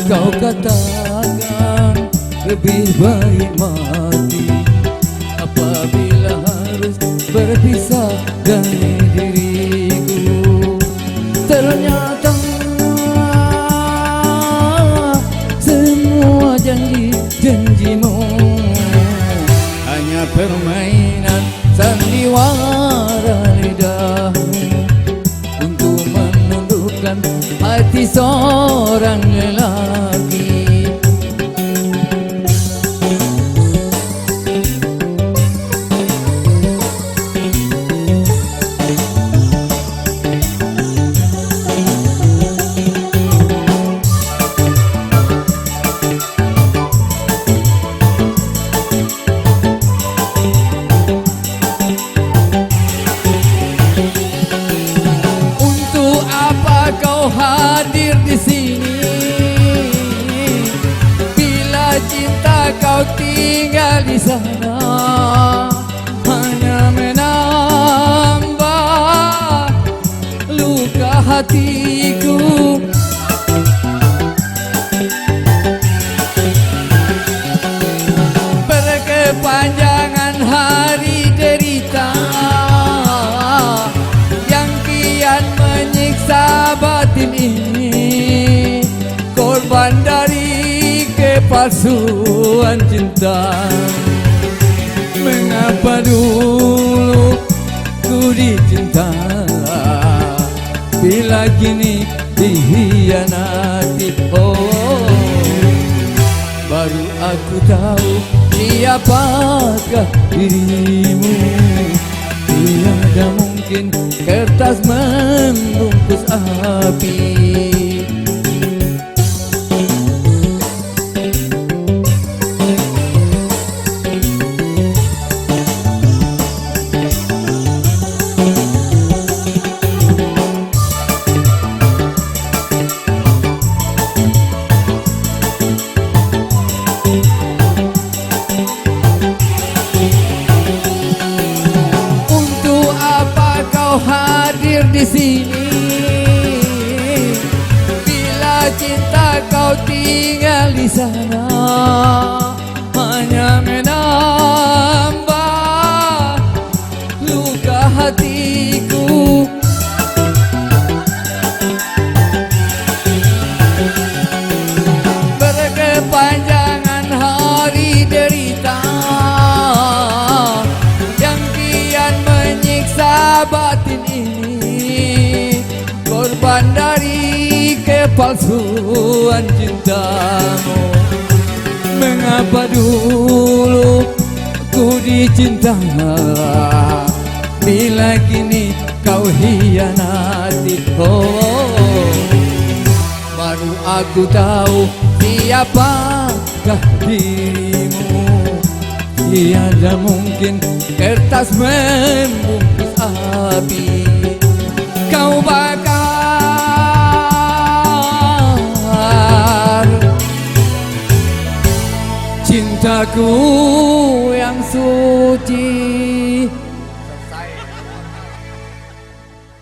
kau katakan lebih baik mati apabila harus berpisah dari diriku. Ternyata semua janji-janjimu hanya permainan sandiwara lidahmu untuk menundukkan hati seorang lelaki. Hadir di sini bila cinta kau tinggal di sana, hanya menambah luka hatiku. Berkepanjangan hari derita yang kian menyiksa batin ini, korban dari kepalsuan cinta. Mengapa dulu ku dicinta bila kini dikhianati? Oh, baru aku tahu siapakah dirimu. Tiada mungkin kertas membungkus api. Hadir di sini bila cinta kau tinggal di sana, hanya menambah luka hatiku. Berkepanjangan hari derita yang kian menyiksa batin ini, korban dari kepalsuan cintamu. Mengapa dulu ku dicinta bila kini kau hianati? Oh, baru aku tahu siapakah dirimu. Tiada mungkin kertas membungkus api. Kau bakar cintaku yang suci.